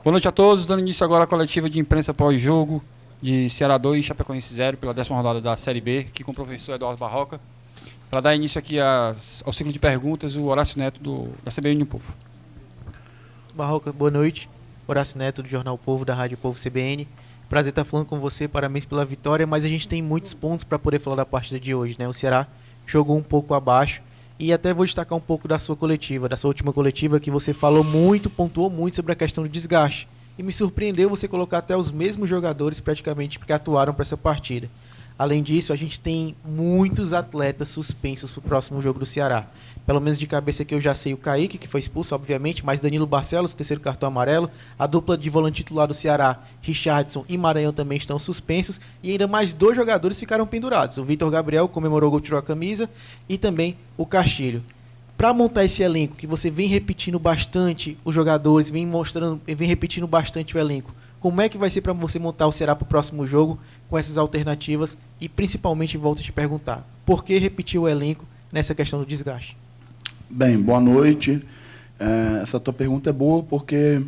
Boa noite a todos, dando início agora à coletiva de imprensa pós-jogo de Ceará 2 e Chapecoense 0 pela 10ª rodada da Série B, aqui com o professor Eduardo Barroca. Para dar início aqui ao ciclo de perguntas, o Horácio Neto da CBN Povo. Barroca, boa noite. Horácio Neto do Jornal Povo, da Rádio Povo CBN. Prazer estar falando com você, parabéns pela vitória, mas a gente tem muitos pontos para poder falar da partida de hoje, né? O Ceará jogou um pouco abaixo e até vou destacar um pouco da sua coletiva, da sua última coletiva, que você falou muito, pontuou muito sobre a questão do desgaste. E me surpreendeu você colocar até os mesmos jogadores praticamente que atuaram para essa partida. Além disso, a gente tem muitos atletas suspensos para o próximo jogo do Ceará. Pelo menos de cabeça que eu já sei, o Kaique, que foi expulso, obviamente, mas Danilo Barcelos, terceiro cartão amarelo. A dupla de volante titular do Ceará, Richardson e Maranhão, também estão suspensos. E ainda mais 2 jogadores ficaram pendurados. O Vitor Gabriel comemorou o gol, tirou a camisa, e também o Castilho. Para montar esse elenco, que você vem repetindo bastante os jogadores, vem repetindo bastante o elenco, como é que vai ser para você montar o Ceará para o próximo jogo com essas alternativas? E principalmente, volto a te perguntar, por que repetir o elenco nessa questão do desgaste? Bem, boa noite. Essa tua pergunta é boa porque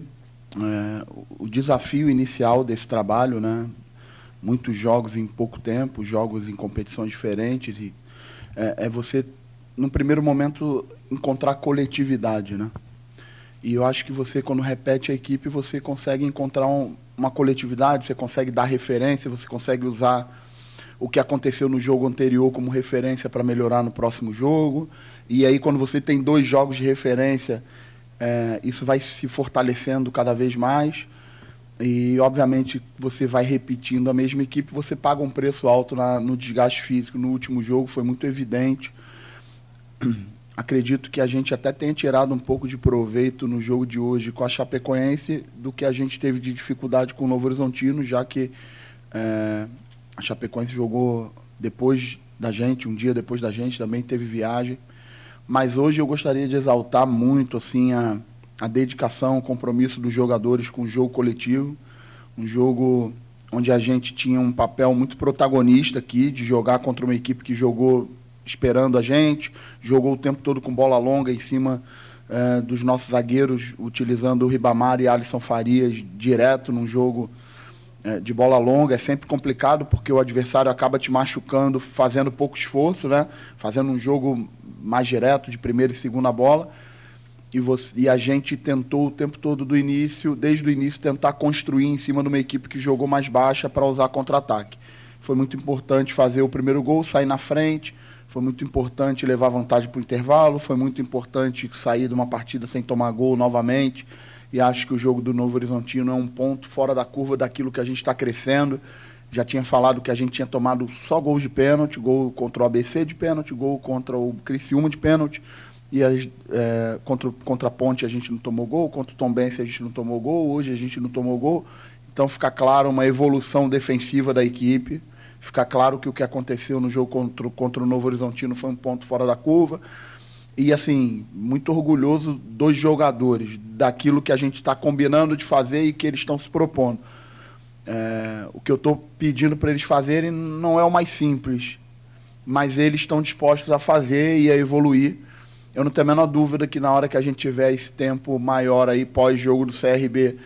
o desafio inicial desse trabalho, né, muitos jogos em pouco tempo, jogos em competições diferentes, e é você, num primeiro momento, encontrar coletividade, né? E eu acho que você, quando repete a equipe, você consegue encontrar uma coletividade, você consegue dar referência, você consegue usar o que aconteceu no jogo anterior como referência para melhorar no próximo jogo. E aí, quando você tem 2 jogos de referência, isso vai se fortalecendo cada vez mais. E, obviamente, você vai repetindo a mesma equipe, você paga um preço alto no desgaste físico. No último jogo foi muito evidente. Acredito que a gente até tenha tirado um pouco de proveito no jogo de hoje com a Chapecoense do que a gente teve de dificuldade com o Novo Horizontino, já que a Chapecoense jogou depois da gente, um dia depois da gente, também teve viagem. Mas hoje eu gostaria de exaltar muito assim, a dedicação, o compromisso dos jogadores com o jogo coletivo, um jogo onde a gente tinha um papel muito protagonista aqui, de jogar contra uma equipe que jogou esperando a gente, jogou o tempo todo com bola longa em cima dos nossos zagueiros, utilizando o Ribamar e Alisson Farias direto num jogo de bola longa. É sempre complicado porque o adversário acaba te machucando, fazendo pouco esforço, né? Fazendo um jogo mais direto de primeira e segunda bola. E a gente tentou o tempo todo desde o início, tentar construir em cima de uma equipe que jogou mais baixa para usar contra-ataque. Foi muito importante fazer o primeiro gol, sair na frente. Foi muito importante levar vantagem para o intervalo. Foi muito importante sair de uma partida sem tomar gol novamente. E acho que o jogo do Novo Horizontino é um ponto fora da curva daquilo que a gente está crescendo. Já tinha falado que a gente tinha tomado só gols de pênalti, gol contra o ABC de pênalti, gol contra o Criciúma de pênalti, e contra a Ponte a gente não tomou gol, contra o Tombense a gente não tomou gol, hoje a gente não tomou gol. Então fica claro uma evolução defensiva da equipe, fica claro que o que aconteceu no jogo contra o Novo Horizontino foi um ponto fora da curva. E, assim, muito orgulhoso dos jogadores, daquilo que a gente está combinando de fazer e que eles estão se propondo. O que eu estou pedindo para eles fazerem não é o mais simples, mas eles estão dispostos a fazer e a evoluir. Eu não tenho a menor dúvida que na hora que a gente tiver esse tempo maior aí, pós-jogo do CRB,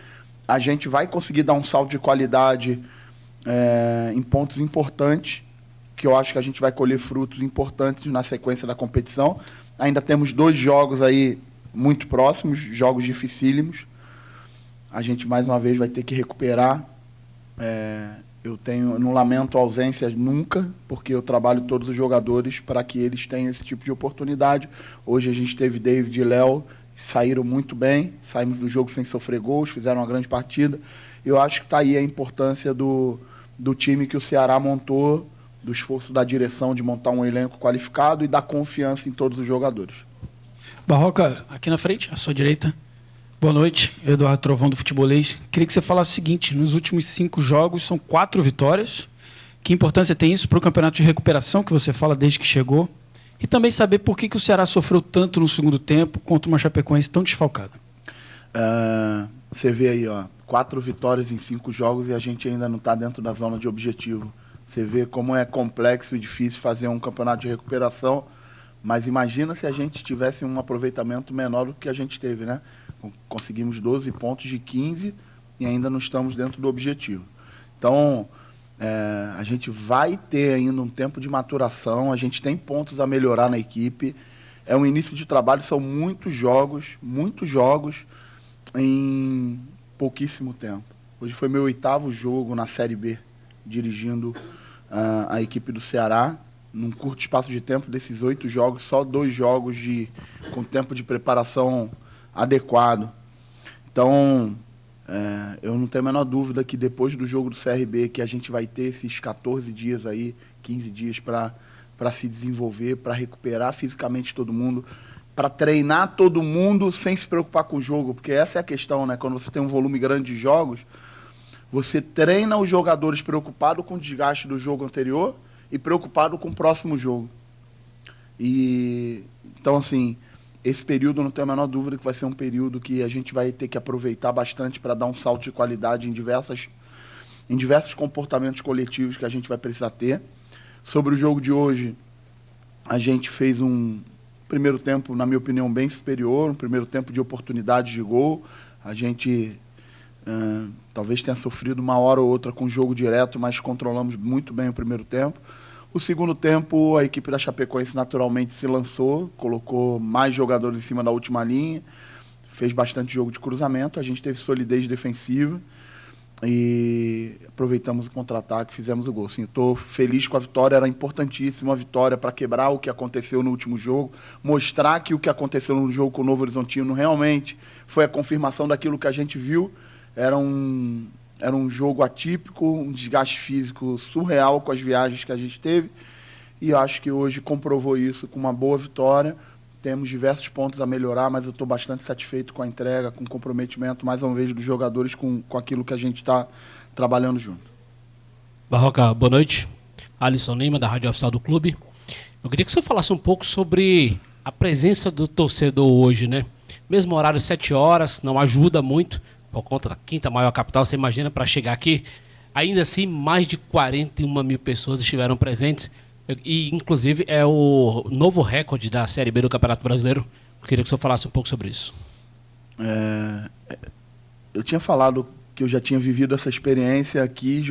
a gente vai conseguir dar um salto de qualidade em pontos importantes, que eu acho que a gente vai colher frutos importantes na sequência da competição. Ainda temos 2 jogos aí muito próximos, jogos dificílimos. A gente, mais uma vez, vai ter que recuperar. Eu não lamento a ausência nunca, porque eu trabalho todos os jogadores para que eles tenham esse tipo de oportunidade. Hoje a gente teve David e Léo, saíram muito bem, saímos do jogo sem sofrer gols, fizeram uma grande partida. Eu acho que está aí a importância do time que o Ceará montou, do esforço da direção de montar um elenco qualificado e da confiança em todos os jogadores. Barroca, aqui na frente, à sua direita. Boa noite, Eduardo Trovão do Futebolês. Queria que você falasse o seguinte: nos últimos 5 jogos são 4 vitórias. Que importância tem isso para o campeonato de recuperação que você fala desde que chegou? E também saber por que o Ceará sofreu tanto no segundo tempo contra uma Chapecoense tão desfalcada. Você vê aí, 4 vitórias em 5 jogos e a gente ainda não está dentro da zona de objetivo. Você vê como é complexo e difícil fazer um campeonato de recuperação, mas imagina se a gente tivesse um aproveitamento menor do que a gente teve, né? Conseguimos 12 pontos de 15, e ainda não estamos dentro do objetivo. Então, a gente vai ter ainda um tempo de maturação, a gente tem pontos a melhorar na equipe. É um início de trabalho, são muitos jogos em pouquíssimo tempo. Hoje foi meu 8º jogo na Série B, dirigindo a equipe do Ceará. Num curto espaço de tempo, desses 8 jogos, só 2 jogos com tempo de preparação adequado. Então, eu não tenho a menor dúvida que depois do jogo do CRB, que a gente vai ter esses 14 dias aí, 15 dias para se desenvolver, para recuperar fisicamente todo mundo, para treinar todo mundo sem se preocupar com o jogo, porque essa é a questão, né? Quando você tem um volume grande de jogos, você treina os jogadores preocupados com o desgaste do jogo anterior e preocupado com o próximo jogo. Então, assim, esse período, não tenho a menor dúvida que vai ser um período que a gente vai ter que aproveitar bastante para dar um salto de qualidade em diversos comportamentos coletivos que a gente vai precisar ter. Sobre o jogo de hoje, a gente fez um primeiro tempo, na minha opinião, bem superior, um primeiro tempo de oportunidades de gol. A gente talvez tenha sofrido uma hora ou outra com jogo direto, mas controlamos muito bem o primeiro tempo. O segundo tempo, a equipe da Chapecoense naturalmente se lançou, colocou mais jogadores em cima da última linha, fez bastante jogo de cruzamento, a gente teve solidez defensiva e aproveitamos o contra-ataque, fizemos o gol. Sim, estou feliz com a vitória, era importantíssima a vitória para quebrar o que aconteceu no último jogo, mostrar que o que aconteceu no jogo com o Novo Horizontino realmente foi a confirmação daquilo que a gente viu. Era um jogo atípico, um desgaste físico surreal com as viagens que a gente teve, e acho que hoje comprovou isso com uma boa vitória. Temos diversos pontos a melhorar, mas eu estou bastante satisfeito com a entrega, com o comprometimento, mais uma vez, dos jogadores com aquilo que a gente está trabalhando junto. Barroca, boa noite. Alisson Lima, da Rádio Oficial do Clube. Eu queria que você falasse um pouco sobre a presença do torcedor hoje, né? Mesmo horário, 7 horas, não ajuda muito, por conta da 5ª maior capital. Você imagina, para chegar aqui, ainda assim, mais de 41 mil pessoas estiveram presentes. E, inclusive, é o novo recorde da Série B do Campeonato Brasileiro. Eu queria que o senhor falasse um pouco sobre isso. Eu tinha falado que eu já tinha vivido essa experiência aqui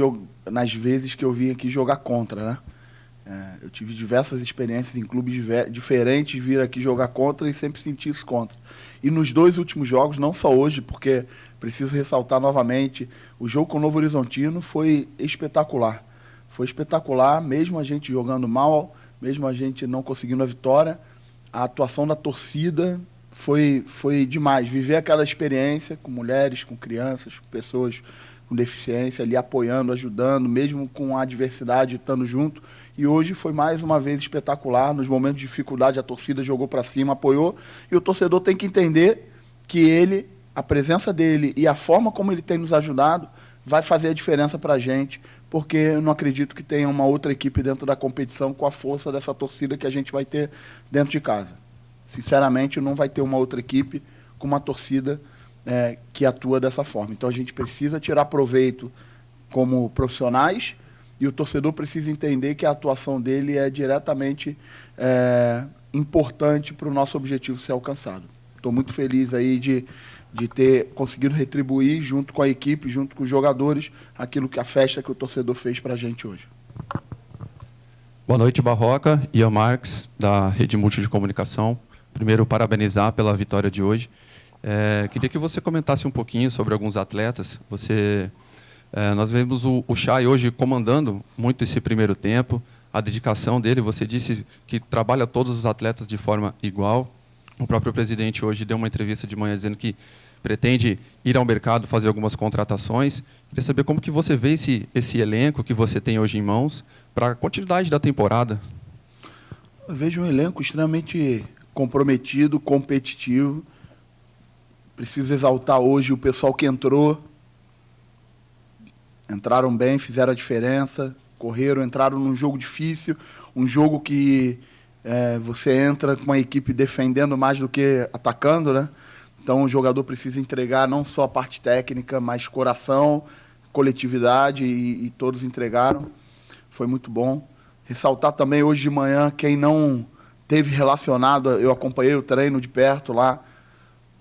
nas vezes que eu vim aqui jogar contra, né? Eu tive diversas experiências em clubes diferentes, vir aqui jogar contra e sempre senti isso contra. E nos 2 últimos jogos, não só hoje, porque preciso ressaltar novamente, o jogo com o Novo Horizontino foi espetacular. Foi espetacular, mesmo a gente jogando mal, mesmo a gente não conseguindo a vitória, a atuação da torcida foi demais. Viver aquela experiência com mulheres, com crianças, com pessoas com deficiência ali apoiando, ajudando, mesmo com a adversidade, estando junto. E hoje foi mais uma vez espetacular. Nos momentos de dificuldade, a torcida jogou para cima, apoiou. E o torcedor tem que entender que a presença dele e a forma como ele tem nos ajudado vai fazer a diferença para a gente, porque eu não acredito que tenha uma outra equipe dentro da competição com a força dessa torcida que a gente vai ter dentro de casa. Sinceramente, não vai ter uma outra equipe com uma torcida que atua dessa forma. Então a gente precisa tirar proveito como profissionais e o torcedor precisa entender que a atuação dele é diretamente importante para o nosso objetivo ser alcançado. Estou muito feliz aí de ter conseguido retribuir junto com a equipe, junto com os jogadores, aquilo que a festa que o torcedor fez para a gente hoje. Boa noite, Barroca. Ian Marques, da Rede Multi de Comunicação. Primeiro, parabenizar pela vitória de hoje. Queria que você comentasse um pouquinho sobre alguns atletas. Nós vemos o Chay hoje comandando muito esse primeiro tempo, a dedicação dele. Você disse que trabalha todos os atletas de forma igual. O próprio presidente hoje deu uma entrevista de manhã dizendo que pretende ir ao mercado fazer algumas contratações. Queria saber como que você vê esse elenco que você tem hoje em mãos para a continuidade da temporada. Eu vejo um elenco extremamente comprometido, competitivo. Preciso exaltar hoje o pessoal que entraram bem, fizeram a diferença, entraram num jogo difícil, um jogo que você entra com uma equipe defendendo mais do que atacando, né? Então o jogador precisa entregar não só a parte técnica, mas coração, coletividade, e todos entregaram. Foi muito bom. Ressaltar também hoje de manhã, quem não teve relacionado, eu acompanhei o treino de perto lá,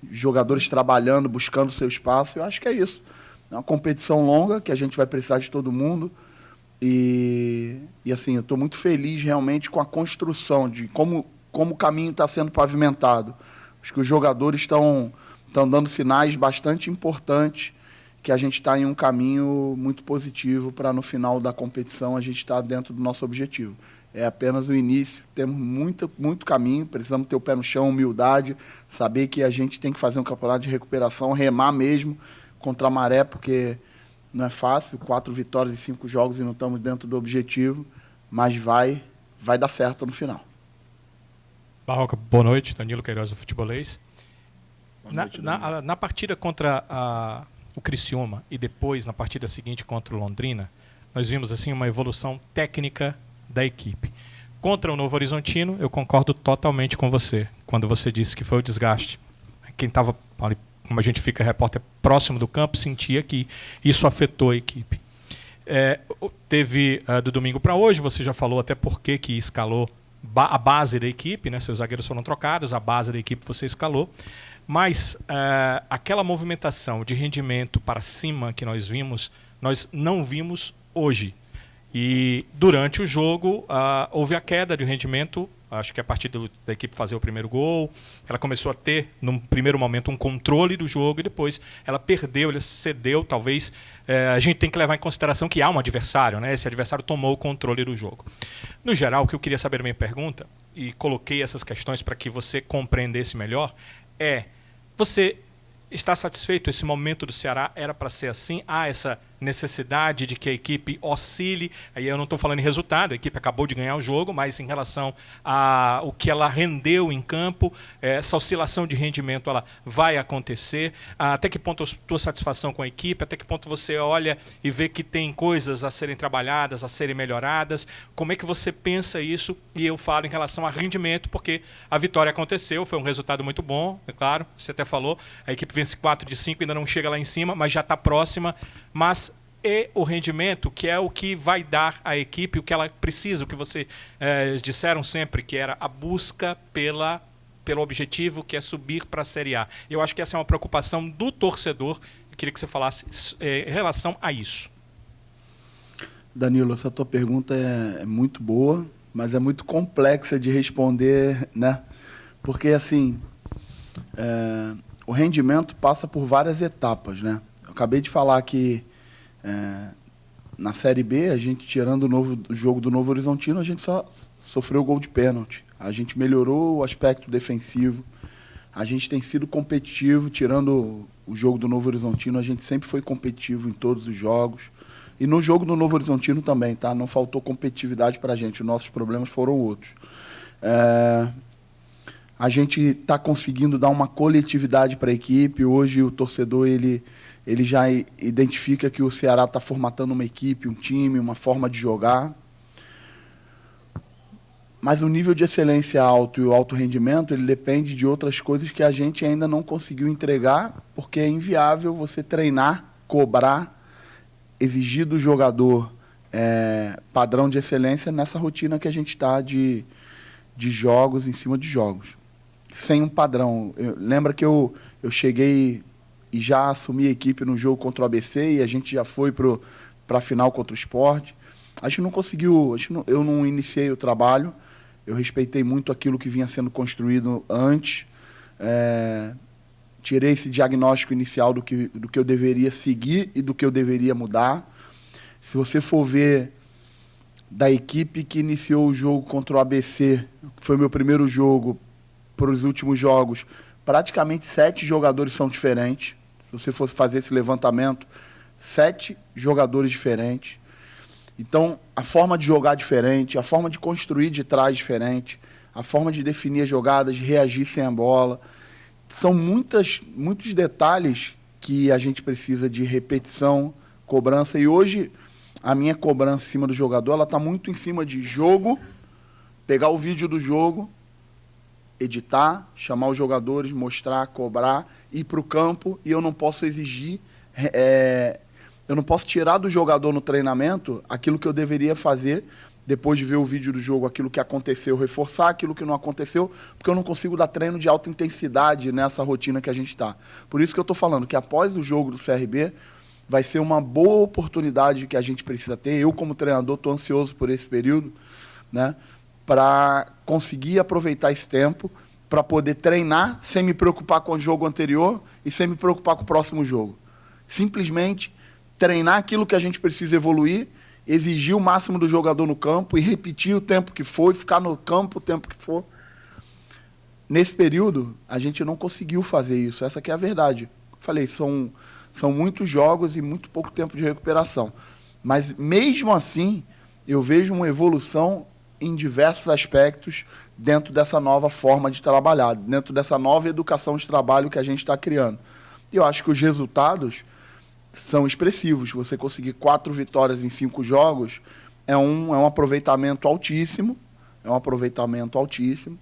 jogadores trabalhando, buscando seu espaço. Eu acho que é isso. É uma competição longa, que a gente vai precisar de todo mundo. E assim, eu estou muito feliz realmente com a construção, de como o caminho está sendo pavimentado. Acho que os jogadores estão dando sinais bastante importantes que a gente está em um caminho muito positivo para, no final da competição, a gente estar dentro do nosso objetivo. É apenas o início, temos muito caminho, precisamos ter o pé no chão, humildade, saber que a gente tem que fazer um campeonato de recuperação, remar mesmo contra a maré, porque não é fácil, 4 vitórias em 5 jogos e não estamos dentro do objetivo, mas vai dar certo no final. Barroca, boa noite. Danilo Queiroz do Futebolês. Boa noite, na partida contra o Criciúma e depois na partida seguinte contra o Londrina, nós vimos assim uma evolução técnica da equipe. Contra o Novo Horizontino, eu concordo totalmente com você, quando você disse que foi o desgaste. Quem estava, como a gente fica repórter próximo do campo, sentia que isso afetou a equipe. Teve do domingo para hoje, você já falou até por que escalou a base da equipe, né? Seus zagueiros foram trocados, a base da equipe você escalou, mas aquela movimentação de rendimento para cima que nós vimos, nós não vimos hoje. E durante o jogo houve a queda de rendimento, acho que a partir da equipe fazer o primeiro gol, ela começou a ter, num primeiro momento, um controle do jogo e depois ela perdeu, ela cedeu, talvez. A gente tem que levar em consideração que há um adversário, né? Esse adversário tomou o controle do jogo. No geral, o que eu queria saber da minha pergunta, e coloquei essas questões para que você compreendesse melhor, você está satisfeito? Esse momento do Ceará era para ser assim? Há essa necessidade de que a equipe oscile? Aí eu não estou falando em resultado, a equipe acabou de ganhar o jogo, mas em relação ao que ela rendeu em campo, essa oscilação de rendimento ela vai acontecer? Até que ponto a tua satisfação com a equipe? Até que ponto você olha e vê que tem coisas a serem trabalhadas, a serem melhoradas? Como é que você pensa isso? E eu falo em relação a rendimento, porque a vitória aconteceu, foi um resultado muito bom, é claro, você até falou, a equipe vence 4 de 5, ainda não chega lá em cima, mas já está próxima, mas o rendimento, que é o que vai dar à equipe o que ela precisa, o que vocês disseram sempre, que era a busca pelo objetivo, que é subir para a Série A. Eu acho que essa é uma preocupação do torcedor. Eu queria que você falasse em relação a isso. Danilo, essa tua pergunta é muito boa, mas é muito complexa de responder, né? Porque, assim, o rendimento passa por várias etapas, né? Eu acabei de falar que na Série B, a gente, tirando o jogo do Novo Horizontino, a gente só sofreu gol de pênalti. A gente melhorou o aspecto defensivo. A gente tem sido competitivo, tirando o jogo do Novo Horizontino, a gente sempre foi competitivo em todos os jogos. E no jogo do Novo Horizontino também, tá? Não faltou competitividade para a gente, os nossos problemas foram outros. A gente está conseguindo dar uma coletividade para a equipe. Hoje o torcedor ele já identifica que o Ceará está formatando uma equipe, um time, uma forma de jogar. Mas o nível de excelência alto e o alto rendimento, ele depende de outras coisas que a gente ainda não conseguiu entregar, porque é inviável você treinar, cobrar, exigir do jogador padrão de excelência nessa rotina que a gente está de jogos em cima de jogos. Sem um padrão. Lembra que eu cheguei e já assumi a equipe no jogo contra o ABC e a gente já foi para a final contra o Sport. A gente não conseguiu, eu não iniciei o trabalho, eu respeitei muito aquilo que vinha sendo construído antes, tirei esse diagnóstico inicial do que eu deveria seguir e do que eu deveria mudar. Se você for ver da equipe que iniciou o jogo contra o ABC, que foi meu primeiro jogo, para os últimos jogos, praticamente 7 jogadores são diferentes. Se você fosse fazer esse levantamento, 7 jogadores diferentes. Então, a forma de jogar diferente, a forma de construir de trás diferente, a forma de definir as jogadas, de reagir sem a bola. São muitos detalhes que a gente precisa de repetição, cobrança. E hoje, a minha cobrança em cima do jogador, ela está muito em cima de jogo, pegar o vídeo do jogo, editar, chamar os jogadores, mostrar, cobrar, ir para o campo, e eu não posso exigir, eu não posso tirar do jogador no treinamento aquilo que eu deveria fazer depois de ver o vídeo do jogo, aquilo que aconteceu, reforçar aquilo que não aconteceu, porque eu não consigo dar treino de alta intensidade nessa rotina que a gente está. Por isso que eu estou falando que após o jogo do CRB, vai ser uma boa oportunidade que a gente precisa ter. Eu, como treinador, estou ansioso por esse período, né, para conseguir aproveitar esse tempo, para poder treinar sem me preocupar com o jogo anterior e sem me preocupar com o próximo jogo. Simplesmente treinar aquilo que a gente precisa evoluir, exigir o máximo do jogador no campo e repetir o tempo que for, e ficar no campo o tempo que for. Nesse período, a gente não conseguiu fazer isso. Essa que é a verdade. Falei, são muitos jogos e muito pouco tempo de recuperação. Mas, mesmo assim, eu vejo uma evolução em diversos aspectos dentro dessa nova forma de trabalhar, dentro dessa nova educação de trabalho que a gente está criando. E eu acho que os resultados são expressivos. Você conseguir 4 vitórias em 5 jogos é um aproveitamento altíssimo. É um aproveitamento altíssimo.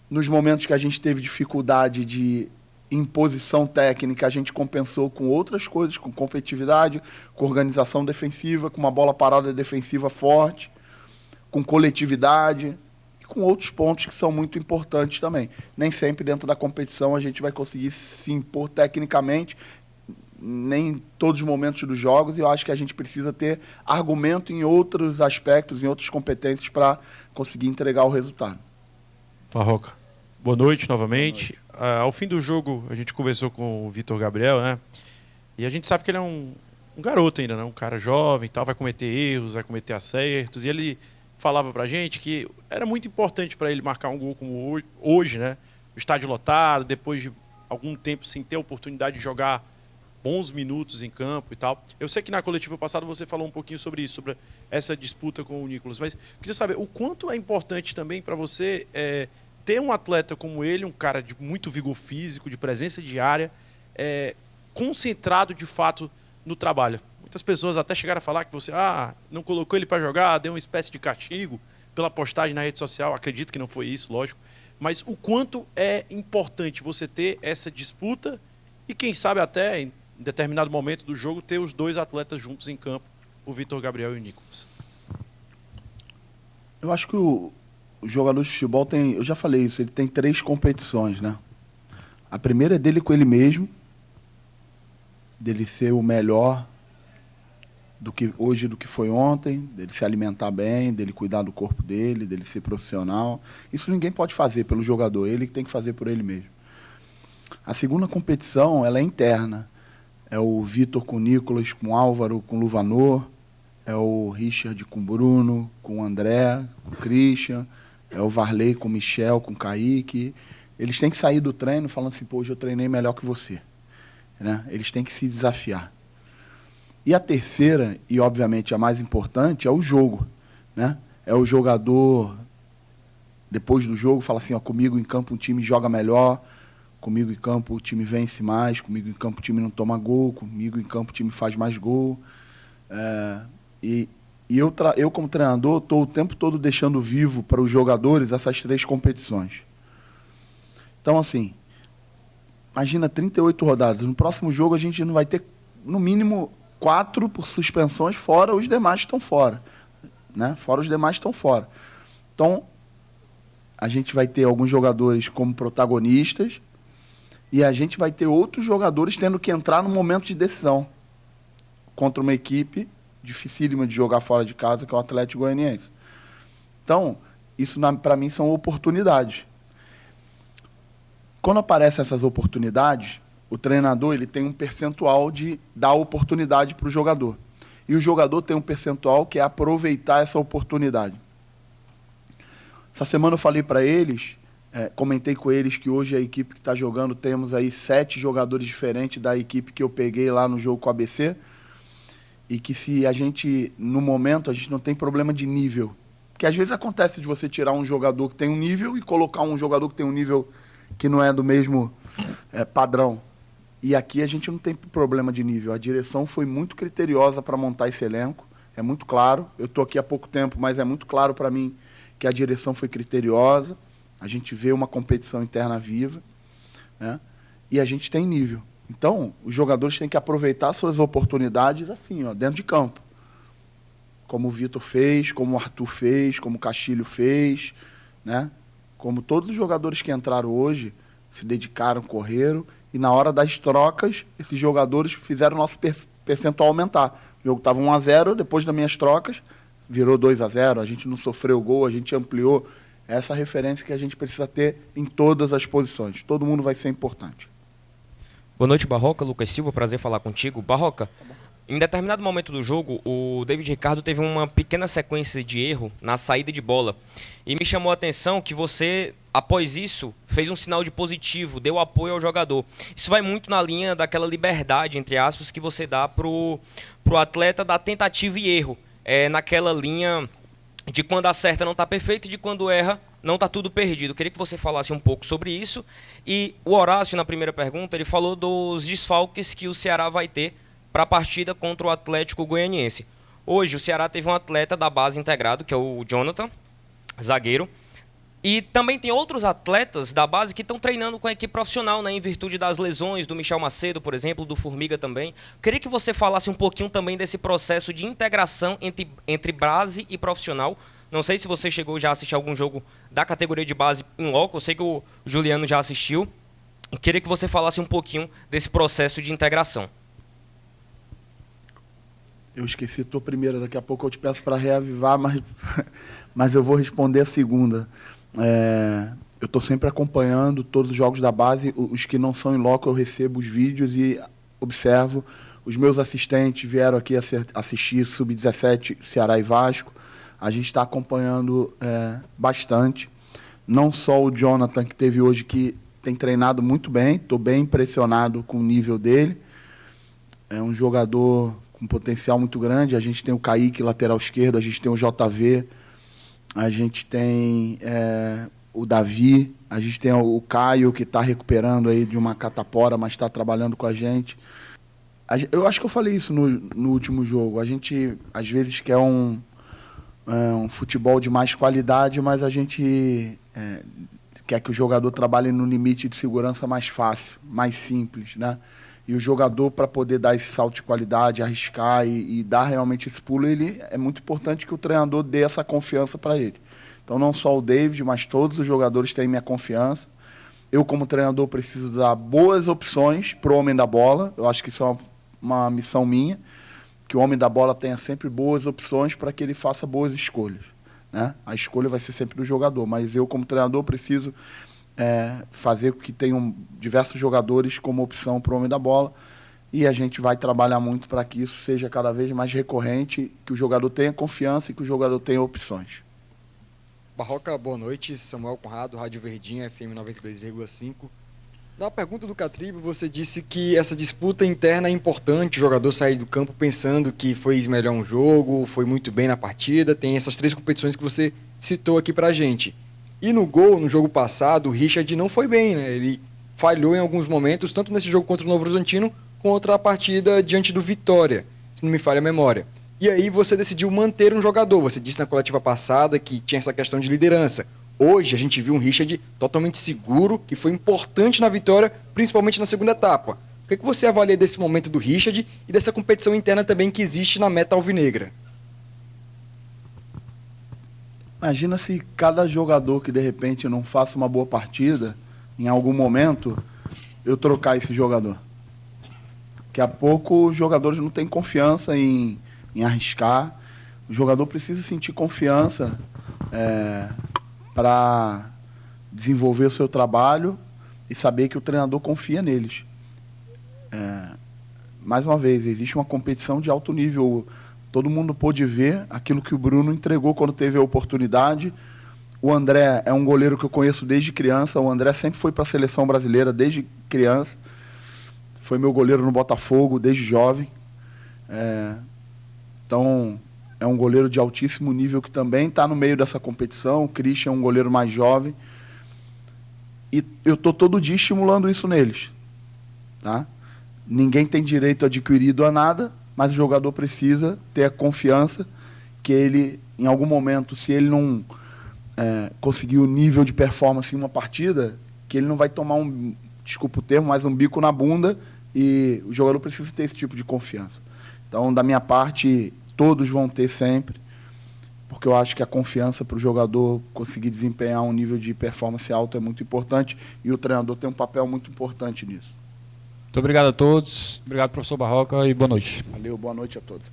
Nos momentos que a gente teve dificuldade de imposição técnica, a gente compensou com outras coisas, com competitividade, com organização defensiva, com uma bola parada defensiva forte, com coletividade e com outros pontos que são muito importantes também. Nem sempre dentro da competição a gente vai conseguir se impor tecnicamente, nem em todos os momentos dos jogos, e eu acho que a gente precisa ter argumento em outros aspectos, em outras competências para conseguir entregar o resultado. Barroca, boa noite novamente. Ao fim do jogo, a gente conversou com o Vitor Gabriel, né? E a gente sabe que ele é um garoto ainda, né? Um cara jovem, tal, vai cometer erros, vai cometer acertos. E ele falava pra gente que era muito importante para ele marcar um gol como hoje, né? O estádio lotado, depois de algum tempo sem ter a oportunidade de jogar bons minutos em campo e tal. Eu sei que na coletiva passada você falou um pouquinho sobre isso, sobre essa disputa com o Nicolas, mas eu queria saber o quanto é importante também para você ter um atleta como ele, um cara de muito vigor físico, de presença diária, concentrado de fato no trabalho. Muitas pessoas até chegaram a falar que você não colocou ele para jogar, deu uma espécie de castigo pela postagem na rede social. Acredito que não foi isso, lógico. Mas o quanto é importante você ter essa disputa e quem sabe até em determinado momento do jogo ter os 2 atletas juntos em campo, o Vitor Gabriel e o Nicolas. Eu acho que o jogador de futebol tem, eu já falei isso, ele tem 3 competições, né? A primeira é dele com ele mesmo, dele ser o melhor do que hoje do que foi ontem, dele se alimentar bem, dele cuidar do corpo dele, dele ser profissional. Isso ninguém pode fazer pelo jogador, ele que tem que fazer por ele mesmo. A segunda competição, ela é interna. É o Vitor com o Nicolas, com o Álvaro, com o Luvanor, é o Richard com o Bruno, com o André, com o Christian, é o Varley com o Michel, com o Kaique. Eles têm que sair do treino falando assim, pô, hoje eu treinei melhor que você. Né? Eles têm que se desafiar. E a terceira, e obviamente a mais importante, é o jogo. Né? É o jogador, depois do jogo, fala assim, ó, comigo em campo um time joga melhor, comigo em campo o time vence mais, comigo em campo o time não toma gol, comigo em campo o time faz mais gol. E eu como treinador, estou o tempo todo deixando vivo para os jogadores essas 3 competições. Então, assim, imagina 38 rodadas. No próximo jogo a gente não vai ter, no mínimo, 4 por suspensões, fora os demais que estão fora. Né? Fora os demais que estão fora. Então, a gente vai ter alguns jogadores como protagonistas e a gente vai ter outros jogadores tendo que entrar no momento de decisão contra uma equipe dificílima de jogar fora de casa, que é o Atlético Goianiense. Então, isso para mim são oportunidades. Quando aparecem essas oportunidades, o treinador ele tem um percentual de dar oportunidade para o jogador. E o jogador tem um percentual que é aproveitar essa oportunidade. Essa semana eu falei para eles, comentei com eles que hoje a equipe que está jogando, temos aí 7 jogadores diferentes da equipe que eu peguei lá no jogo com o ABC, e que se a gente, no momento, a gente não tem problema de nível. Porque às vezes acontece de você tirar um jogador que tem um nível e colocar um jogador que tem um nível que não é do mesmo padrão. E aqui a gente não tem problema de nível. A direção foi muito criteriosa para montar esse elenco, é muito claro. Eu estou aqui há pouco tempo, mas é muito claro para mim que a direção foi criteriosa. A gente vê uma competição interna viva, né? E a gente tem nível. Então, os jogadores têm que aproveitar suas oportunidades assim, ó, dentro de campo. Como o Vitor fez, como o Arthur fez, como o Castilho fez, né? Como todos os jogadores que entraram hoje se dedicaram, correram, e na hora das trocas, esses jogadores fizeram o nosso percentual aumentar. O jogo estava 1-0, depois das minhas trocas, virou 2-0, a gente não sofreu gol, a gente ampliou. Essa referência que a gente precisa ter em todas as posições. Todo mundo vai ser importante. Boa noite, Barroca. Lucas Silva, prazer falar contigo. Barroca, em determinado momento do jogo, o David Ricardo teve uma pequena sequência de erro na saída de bola. E me chamou a atenção que você, após isso, fez um sinal de positivo, deu apoio ao jogador. Isso vai muito na linha daquela liberdade, entre aspas, que você dá pro atleta da tentativa e erro. Naquela linha de quando acerta não está perfeito e de quando erra não está tudo perdido. Queria que você falasse um pouco sobre isso. E o Horácio, na primeira pergunta, ele falou dos desfalques que o Ceará vai ter para a partida contra o Atlético Goianiense. Hoje o Ceará teve um atleta da base integrado, que é o Jonathan, zagueiro. E também tem outros atletas da base que estão treinando com a equipe profissional, né, em virtude das lesões do Michel Macedo, por exemplo, do Formiga também. Queria que você falasse um pouquinho também desse processo de integração entre base e profissional. Não sei se você chegou já a assistir algum jogo da categoria de base em loco, eu sei que o Juliano já assistiu. Queria que você falasse um pouquinho desse processo de integração. Eu esqueci a tua primeira, daqui a pouco eu te peço para reavivar, mas eu vou responder a segunda. Eu estou sempre acompanhando todos os jogos da base, os que não são em loco eu recebo os vídeos e observo. Os meus assistentes vieram aqui assistir Sub-17, Ceará e Vasco. A gente está acompanhando bastante. Não só o Jonathan, que teve hoje, que tem treinado muito bem, estou bem impressionado com o nível dele. É um jogador com potencial muito grande. A gente tem o Kaique, lateral esquerdo, a gente tem o JV, a gente tem o Davi, a gente tem o Caio, que está recuperando aí de uma catapora, mas está trabalhando com a gente. Eu acho que eu falei isso no último jogo. A gente, às vezes, quer um futebol de mais qualidade, mas a gente quer que o jogador trabalhe no limite de segurança mais fácil, mais simples, né? E o jogador, para poder dar esse salto de qualidade, arriscar e dar realmente esse pulo, é muito importante que o treinador dê essa confiança para ele. Então, não só o David, mas todos os jogadores têm minha confiança. Eu, como treinador, preciso dar boas opções para o homem da bola. Eu acho que isso é uma missão minha, que o homem da bola tenha sempre boas opções para que ele faça boas escolhas, né? A escolha vai ser sempre do jogador, mas eu, como treinador, preciso fazer com que tenham diversos jogadores como opção para o homem da bola, e a gente vai trabalhar muito para que isso seja cada vez mais recorrente, que o jogador tenha confiança e que o jogador tenha opções. Barroca, boa noite. Samuel Conrado, Rádio Verdinha, FM 92,5. Na pergunta do Catribe, você disse que essa disputa interna é importante, o jogador sair do campo pensando que fez melhor um jogo, foi muito bem na partida, tem essas 3 competições que você citou aqui pra gente. E no gol, no jogo passado, o Richard não foi bem, né? Ele falhou em alguns momentos, tanto nesse jogo contra o Novo Horizontino, quanto a partida diante do Vitória, se não me falha a memória. E aí você decidiu manter um jogador, você disse na coletiva passada que tinha essa questão de liderança. Hoje a gente viu um Richard totalmente seguro, que foi importante na vitória, principalmente na segunda etapa. O que você avalia desse momento do Richard e dessa competição interna também que existe na meta alvinegra? Imagina se cada jogador que de repente não faça uma boa partida, em algum momento, eu trocar esse jogador. Daqui a pouco os jogadores não têm confiança em arriscar. O jogador precisa sentir confiança para desenvolver o seu trabalho e saber que o treinador confia neles. Mais uma vez, existe uma competição de alto nível. Todo mundo pôde ver aquilo que o Bruno entregou quando teve a oportunidade. O André é um goleiro que eu conheço desde criança. O André sempre foi para a seleção brasileira desde criança. Foi meu goleiro no Botafogo desde jovem. Então, é um goleiro de altíssimo nível que também está no meio dessa competição. O Christian é um goleiro mais jovem. E eu estou todo dia estimulando isso neles. Tá? Ninguém tem direito adquirido a nada, mas o jogador precisa ter a confiança que ele, em algum momento, se ele não conseguir o nível de performance em uma partida, que ele não vai tomar desculpa o termo, mas um bico na bunda, e o jogador precisa ter esse tipo de confiança. Então, da minha parte, todos vão ter sempre, porque eu acho que a confiança para o jogador conseguir desempenhar um nível de performance alto é muito importante, e o treinador tem um papel muito importante nisso. Muito obrigado a todos. Obrigado, professor Barroca, e boa noite. Valeu, boa noite a todos.